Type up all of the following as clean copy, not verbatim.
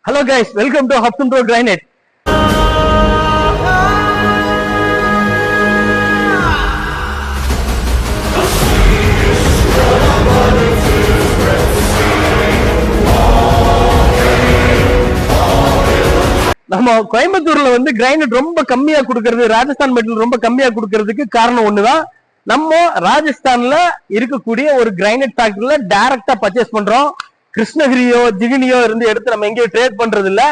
Hello guys, welcome to Hudson Road Granite. நம்ம கோயம்புத்தூர்ல வந்து கிரைனைட் ரொம்ப கம்மியா கொடுக்கிறது, ராஜஸ்தான் மெட்டல் ரொம்ப கம்மியா கொடுக்கிறதுக்கு காரணம் ஒண்ணுதான். நம்ம ராஜஸ்தான்ல இருக்கக்கூடிய ஒரு கிரைனைட் ஃபேக்டரியில டைரக்டா பர்ச்சேஸ் பண்றோம். கிருஷ்ணகிரியோ ஜிகினியோ இருந்து எடுத்து நம்ம எங்கேயும் ட்ரேட் பண்றது இல்ல,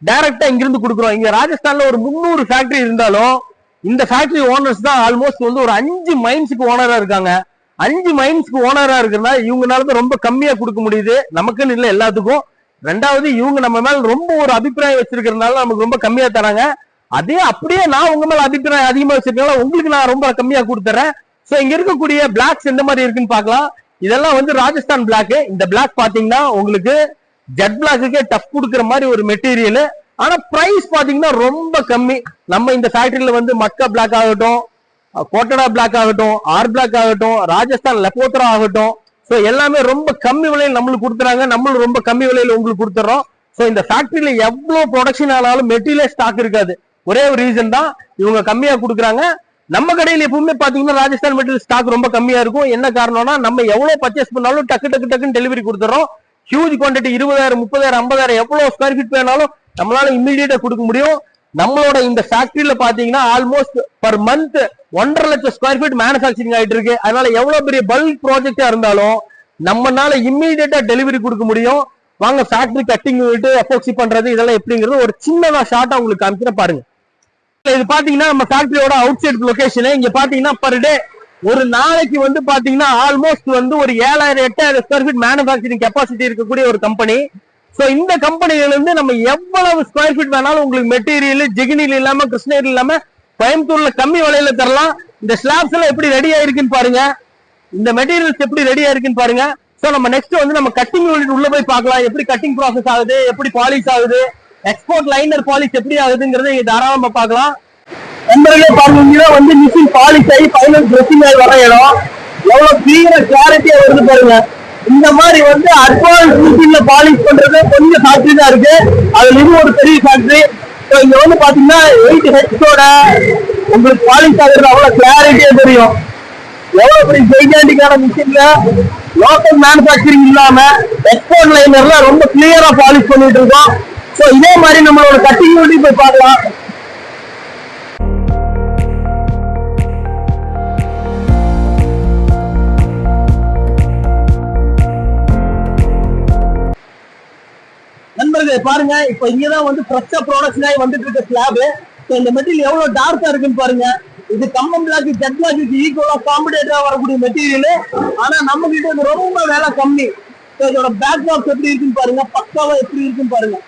டைரக்டா இங்கிருந்து கொடுக்குறோம். இங்க ராஜஸ்தான்ல ஒரு 300 ஃபேக்டரி இருந்தாலும் இந்த ஃபேக்டரி ஓனர்ஸ் தான் ஆல்மோஸ்ட் வந்து ஒரு 5 மைன்ஸுக்கு ஓனரா இருக்காங்க. 5 மைன்ஸ்க்கு ஓனரா இருக்கிறதுனால இவங்கனால தான் ரொம்ப கம்மியா கொடுக்க முடியுது, நமக்குன்னு இல்லை எல்லாத்துக்கும். ரெண்டாவது இவங்க நம்ம மேல ரொம்ப ஒரு அபிப்பிராயம் வச்சிருக்கிறதுனால நமக்கு ரொம்ப கம்மியா தராங்க. அதே அப்படியே நான் உங்க மேல அபிப்பிராயம் அதிகமா வச்சிருக்கனால உங்களுக்கு நான் ரொம்ப கம்மியா கொடுத்துறேன். சோ இங்க இருக்கக்கூடிய பிளாக்ஸ் எந்த மாதிரி இருக்குன்னு பாக்கலாம். இதெல்லாம் வந்து ராஜஸ்தான் பிளாக். இந்த பிளாக் பாத்தீங்கன்னா உங்களுக்கு ஜெட் பிளாக்குக்கே டஃப் கொடுக்குற மாதிரி ஒரு மெட்டீரியல். ஆனா பிரைஸ் பாத்தீங்கன்னா ரொம்ப கம்மி. நம்ம இந்த ஃபேக்டரியில வந்து மக்கா பிளாக் ஆகட்டும், கோட்டடா பிளாக் ஆகட்டும், ஆர் பிளாக் ஆகட்டும், ராஜஸ்தான் லெப்போத்ரா ஆகட்டும், சோ எல்லாமே ரொம்ப கம்மி விலையில் நம்மளுக்கு கொடுத்துறாங்க. நம்மளும் ரொம்ப கம்மி விலையில உங்களுக்கு கொடுத்துறோம். சோ இந்த ஃபேக்டரியில எவ்வளவு ப்ரொடக்ஷன் ஆனாலும் மெட்டீரியல் ஸ்டாக் இருக்காது. ஒரே ஒரு ரீசன் தான், இவங்க கம்மியா கொடுக்குறாங்க. நம்ம கடையில எப்பவுமே பாத்தீங்கன்னா ராஜஸ்தான் மெட்டீரியல் ஸ்டாக் ரொம்ப கம்மியா இருக்கும். என்ன காரணம்னா நம்ம எவ்வளவு பர்ச்சேஸ் பண்ணாலும் டக்குன்னு டெலிவரி கொடுத்துறோம். ஹியூஜ் குவான்டிட்டி 20,000 30,000 50,000 எவ்வளவு ஸ்கொயர் ஃபீட் வேணாலும் நம்மளால இம்மீடியட்டா கொடுக்க முடியும். நம்மளோட இந்த ஃபேக்டரியில பாத்தீங்கன்னா ஆல்மோஸ்ட் பர் மந்த் 1.5 லட்சம் ஸ்கொயர் ஃபீட் மேனுஃபேக்சரிங் ஆயிட்டு இருக்கு. அதனால எவ்வளவு பெரிய பல்க் ப்ராஜெக்டா இருந்தாலும் நம்மனால இம்மீடியட்டா டெலிவரி கொடுக்க முடியும். வாங்க ஃபேக்டரி கட்டிங் விட்டு எஃப்ஓசி பண்றது இதெல்லாம் எப்படிங்கிறது ஒரு சின்னதா ஷார்ட்டா உங்களுக்கு காமிக்கிறேன் பாருங்க. இது பாத்தீங்கன்னா நம்ம ஃபேக்டரியோட அவுட் சைட் லொகேஷன். இங்க பாத்தீங்கன்னா பர் டே ஒரு நாளைக்கு வந்து பாத்தீங்கன்னா ஆல்மோஸ்ட் வந்து ஒரு 7,000 8,000 ஸ்கொயர் ஃபீட் மேனுஃபேக்சரிங் கெப்பாசிட்டி இருக்கக்கூடிய ஒரு கம்பெனி. சோ இந்த கம்பெனில இருந்து நம்ம எவ்வளவு ஸ்கொயர் ஃபீட் வேணாலும் உங்களுக்கு மெட்டீரியல் ஜிகினில இல்லாம கிருஷ்ணகிரி இல்லாம கோயம்புத்தூர்ல கம்மி விலையில தரலாம். இந்த ஸ்லாப்ஸ் எல்லாம் எப்படி ரெடி ஆயிருக்குன்னு பாருங்க, இந்த மெட்டீரியல்ஸ் எப்படி ரெடி ஆயிருக்குன்னு பாருங்க. சோ நம்ம நெக்ஸ்ட் வந்து நம்ம கட்டிங் யூனிட் உள்ள போய் பார்க்கலாம். எப்படி கட்டிங் ப்ராசஸ் ஆகுது, எப்படி பாலிஷ் ஆகுது, எக்ஸ்போர்ட் லைனர் பாலிஷ் எப்படி ஆகுதுங்கிறத இங்க தாராளமா பார்க்கலாம். நண்பர்களே பாருங்க, வந்து மிஷின் பாலிஷ் ஆகி ஃபைனல் ட்ரெஸ்ஸிங் ஆகி வர இடம் எவ்வளவு கிளியரா கிளாரிட்டியா வருது பாருங்க. இந்த மாதிரி வந்து அட்வான்ஸ் மிஷின்ல பாலிஷ் பண்றது கொஞ்சம் ஃபேக்டரி தான் இருக்கு, அதுல இது ஒரு பெரிய ஃபேக்டரி. இங்க வந்து பாத்தீங்கன்னா 8 ஹெட்ஸோட உங்களுக்கு பாலிஷ் ஆகுறது அவ்வளவு கிளாரிட்டியா தெரியும். எவ்வளவு பெரிய ஜெய்காண்டிக்கான மிஷின்ல லோக்கல் மேனுஃபேக்சரிங் இல்லாம எக்ஸ்போர்ட் லைனர்ல ரொம்ப கிளியரா பாலிஷ் பண்ணிட்டு இருக்கோம். சோ இதே மாதிரி நம்மளோட கட்டிங் யூனிட் போய் பார்க்கலாம். நண்பர்களே பாருங்க, இப்ப இங்கதான் வந்து ஃப்ரெஷ்ஷா ப்ரொடக்ஷன் ஆகி வந்துட்டு இருக்க ஸ்லாப். இந்த மெட்டீரியல் எவ்வளவு டார்க்கா இருக்குன்னு பாருங்க. இது கம்பம் பிளாக் ஜெட் பிளாக்கு ஈக்குவலா காம்படேட்டரா வரக்கூடிய மெட்டீரியல். ஆனா நம்ம கிட்ட ரொம்ப விலை கம்மி. இதோட பேக் ட்ராப் எப்படி இருக்குன்னு பாருங்க, பக்காவா எப்படி இருக்குன்னு பாருங்க.